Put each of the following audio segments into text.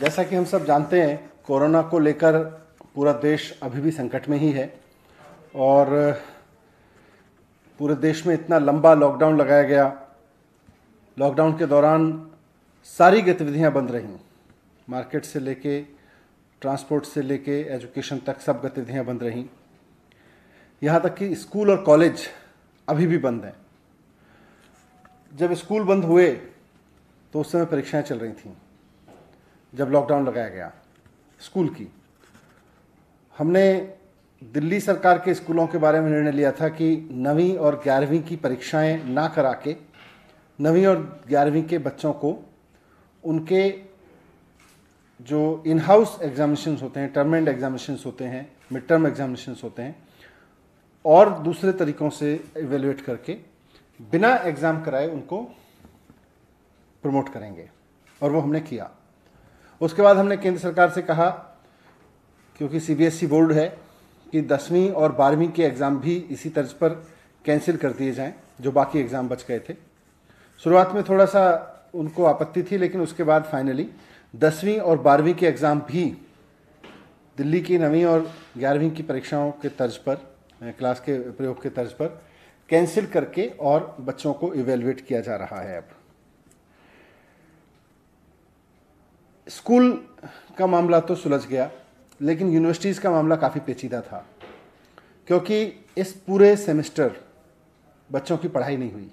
जैसा कि हम सब जानते हैं, कोरोना को लेकर पूरा देश अभी भी संकट में ही है और पूरे देश में इतना लंबा लॉकडाउन लगाया गया। लॉकडाउन के दौरान सारी गतिविधियां बंद रहीं, मार्केट से लेके ट्रांसपोर्ट से लेके एजुकेशन तक सब गतिविधियां बंद रहीं। यहाँ तक कि स्कूल और कॉलेज अभी भी बंद हैं। जब स्कूल बंद हुए तो उस समय परीक्षाएं चल रही थीं। जब लॉकडाउन लगाया गया स्कूल की, हमने दिल्ली सरकार के स्कूलों के बारे में निर्णय लिया था कि 9वीं और 11वीं की परीक्षाएं ना करा के 9वीं और 11वीं के बच्चों को उनके जो इन हाउस एग्जामिनेशंस होते हैं, टर्म एंड एग्जामिनेशंस होते हैं, मिड टर्म एग्जामिनेशंस होते हैं, और दूसरे तरीक़ों से इवेल्युएट करके बिना एग्ज़ाम कराए उनको प्रमोट करेंगे, और वो हमने किया। उसके बाद हमने केंद्र सरकार से कहा, क्योंकि सीबीएसई बोर्ड है, कि 10वीं और 12वीं के एग्ज़ाम भी इसी तर्ज पर कैंसिल कर दिए जाएं, जो बाकी एग्ज़ाम बच गए थे। शुरुआत में थोड़ा सा उनको आपत्ति थी, लेकिन उसके बाद फाइनली 10वीं और 12वीं के एग्ज़ाम भी दिल्ली की 9वीं और 11वीं की परीक्षाओं के तर्ज पर, क्लास के प्रयोग के तर्ज पर कैंसिल करके और बच्चों को इवेल्युएट किया जा रहा है। अब स्कूल का मामला तो सुलझ गया, लेकिन यूनिवर्सिटीज़ का मामला काफ़ी पेचीदा था, क्योंकि इस पूरे सेमेस्टर बच्चों की पढ़ाई नहीं हुई।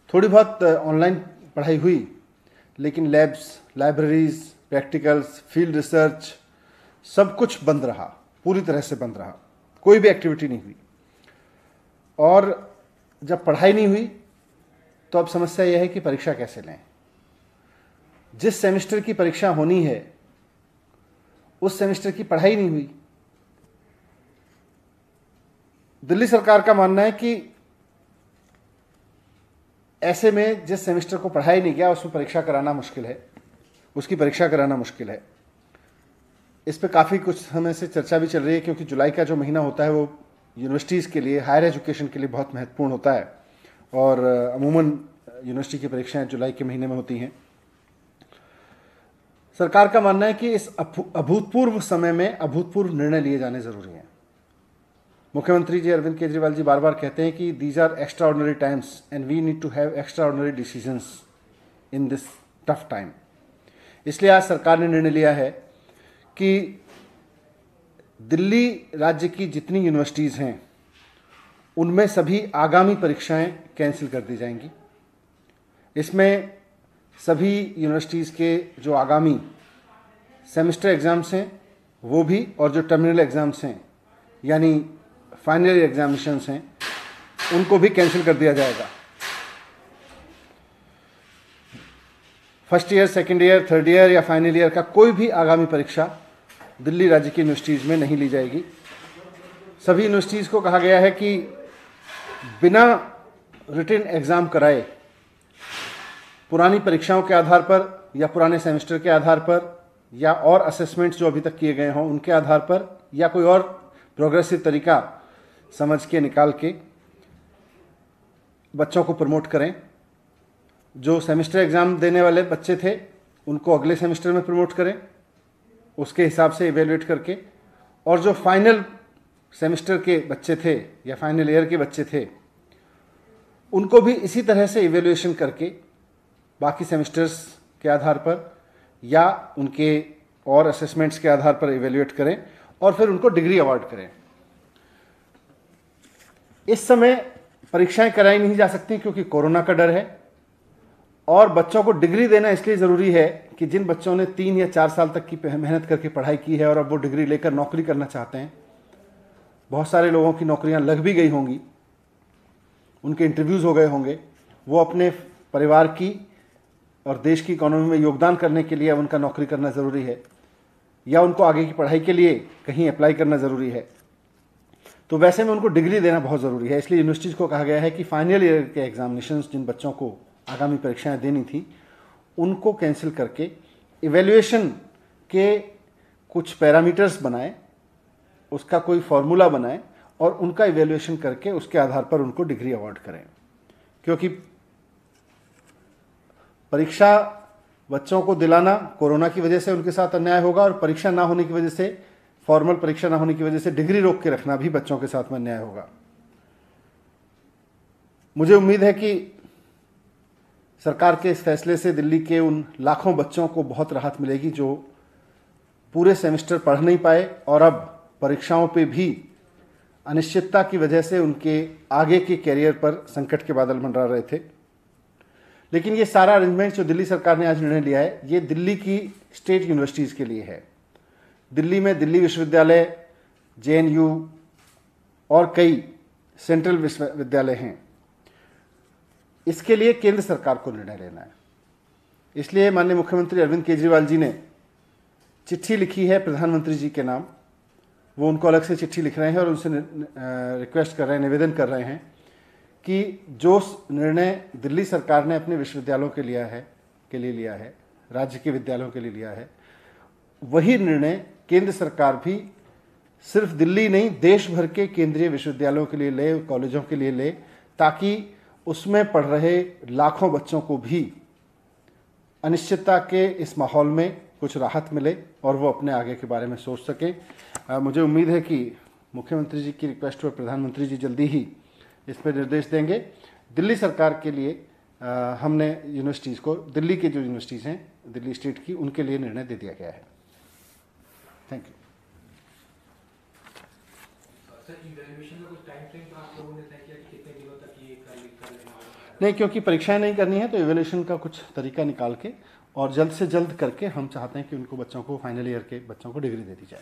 थोड़ी बहुत ऑनलाइन पढ़ाई हुई, लेकिन labs, libraries, practicals, field research सब कुछ बंद रहा, पूरी तरह से बंद रहा, कोई भी एक्टिविटी नहीं हुई। और जब पढ़ाई नहीं हुई तो अब समस्या यह है कि परीक्षा कैसे लें। जिस सेमेस्टर की परीक्षा होनी है उस सेमेस्टर की पढ़ाई नहीं हुई। दिल्ली सरकार का मानना है कि ऐसे में जिस सेमेस्टर को पढ़ाई नहीं गया उसमें परीक्षा कराना मुश्किल है, उसकी परीक्षा कराना मुश्किल है। इस पे काफ़ी कुछ समय से चर्चा भी चल रही है, क्योंकि जुलाई का जो महीना होता है वो यूनिवर्सिटीज़ के लिए, हायर एजुकेशन के लिए बहुत महत्वपूर्ण होता है, और अमूमन यूनिवर्सिटी की परीक्षाएं जुलाई के महीने में होती हैं। सरकार का मानना है कि इस अभूतपूर्व समय में अभूतपूर्व निर्णय लिए जाने ज़रूरी हैं। मुख्यमंत्री जी अरविंद केजरीवाल जी बार बार कहते हैं कि these are extraordinary times and we need to have extraordinary decisions in this tough time. इसलिए आज सरकार ने निर्णय लिया है कि दिल्ली राज्य की जितनी यूनिवर्सिटीज़ हैं उनमें सभी आगामी परीक्षाएं कैंसिल कर दी जाएंगी। इसमें सभी यूनिवर्सिटीज़ के जो आगामी सेमेस्टर एग्ज़ाम्स हैं वो भी, और जो टर्मिनल एग्ज़ाम्स हैं यानी फाइनल एग्जामिनेशंस हैं, उनको भी कैंसिल कर दिया जाएगा। First year, second year, third year या फाइनल ईयर का कोई भी आगामी परीक्षा दिल्ली राज्य की यूनिवर्सिटीज़ में नहीं ली जाएगी। सभी यूनिवर्सिटीज़ को कहा गया है कि बिना रिटन एग्ज़ाम कराए, पुरानी परीक्षाओं के आधार पर या पुराने सेमेस्टर के आधार पर या और असेसमेंट्स जो अभी तक किए गए हों उनके आधार पर, या कोई और प्रोग्रेसिव तरीका समझ के निकाल के बच्चों को प्रमोट करें। जो सेमेस्टर एग्ज़ाम देने वाले बच्चे थे उनको अगले सेमेस्टर में प्रमोट करें, उसके हिसाब से इवेल्युएट करके, और जो फाइनल सेमेस्टर के बच्चे थे या फाइनल ईयर के बच्चे थे उनको भी इसी तरह से इवेल्युएशन करके बाकी सेमेस्टर्स के आधार पर या उनके और असेसमेंट्स के आधार पर इवेल्युएट करें और फिर उनको डिग्री अवार्ड करें। इस समय परीक्षाएं कराई नहीं जा सकती क्योंकि कोरोना का डर है, और बच्चों को डिग्री देना इसलिए ज़रूरी है कि जिन बच्चों ने 3 या 4 साल तक की मेहनत करके पढ़ाई की है और अब वो डिग्री लेकर नौकरी करना चाहते हैं, बहुत सारे लोगों की नौकरियां लग भी गई होंगी, उनके इंटरव्यूज़ हो गए होंगे, वो अपने परिवार की और देश की इकोनॉमी में योगदान करने के लिए अब उनका नौकरी करना ज़रूरी है, या उनको आगे की पढ़ाई के लिए कहीं अप्लाई करना ज़रूरी है। तो वैसे में उनको डिग्री देना बहुत ज़रूरी है। इसलिए यूनिवर्सिटीज़ को कहा गया है कि फाइनल ईयर के एग्जामिनेशंस जिन बच्चों को आगामी परीक्षाएं देनी थी उनको कैंसिल करके इवैल्यूएशन के कुछ पैरामीटर्स बनाएं, उसका कोई फॉर्मूला बनाएं और उनका इवैल्यूएशन करके उसके आधार पर उनको डिग्री अवार्ड करें। क्योंकि परीक्षा बच्चों को दिलाना कोरोना की वजह से उनके साथ अन्याय होगा, और परीक्षा ना होने की वजह से, फॉर्मल परीक्षा ना होने की वजह से डिग्री रोक के रखना भी बच्चों के साथ में अन्याय होगा। मुझे उम्मीद है कि सरकार के इस फैसले से दिल्ली के उन लाखों बच्चों को बहुत राहत मिलेगी जो पूरे सेमेस्टर पढ़ नहीं पाए और अब परीक्षाओं पे भी अनिश्चितता की वजह से उनके आगे के कैरियर पर संकट के बादल मंडरा रहे थे। लेकिन ये सारा अरेंजमेंट जो दिल्ली सरकार ने आज निर्णय लिया है, ये दिल्ली की स्टेट यूनिवर्सिटीज़ के लिए है। दिल्ली में दिल्ली विश्वविद्यालय, JNU और कई सेंट्रल विश्वविद्यालय हैं। इसके लिए केंद्र सरकार को निर्णय लेना है। इसलिए माननीय मुख्यमंत्री अरविंद केजरीवाल जी ने चिट्ठी लिखी है प्रधानमंत्री जी के नाम। वो उनको अलग से चिट्ठी लिख रहे हैं और उनसे रिक्वेस्ट कर रहे हैं, निवेदन कर रहे हैं कि जो निर्णय दिल्ली सरकार ने अपने विश्वविद्यालयों के लिए लिया है, राज्य के विद्यालयों के लिए लिया है, वही निर्णय केंद्र सरकार भी सिर्फ दिल्ली नहीं, देश भर के केंद्रीय विश्वविद्यालयों के लिए ले, कॉलेजों के लिए ले, ताकि उसमें पढ़ रहे लाखों बच्चों को भी अनिश्चितता के इस माहौल में कुछ राहत मिले और वो अपने आगे के बारे में सोच सकें। मुझे उम्मीद है कि मुख्यमंत्री जी की रिक्वेस्ट पर प्रधानमंत्री जी जल्दी ही इस पर निर्देश देंगे। दिल्ली सरकार के लिए हमने यूनिवर्सिटीज़ को, दिल्ली के जो यूनिवर्सिटीज़ हैं दिल्ली स्टेट की, उनके लिए निर्णय दे दिया गया है। Thank you. नहीं, क्योंकि परीक्षाएं नहीं करनी है तो इवैल्यूएशन का कुछ तरीका निकाल के और जल्द से जल्द करके हम चाहते हैं कि उनको बच्चों को, फाइनल ईयर के बच्चों को डिग्री दे दी जाए।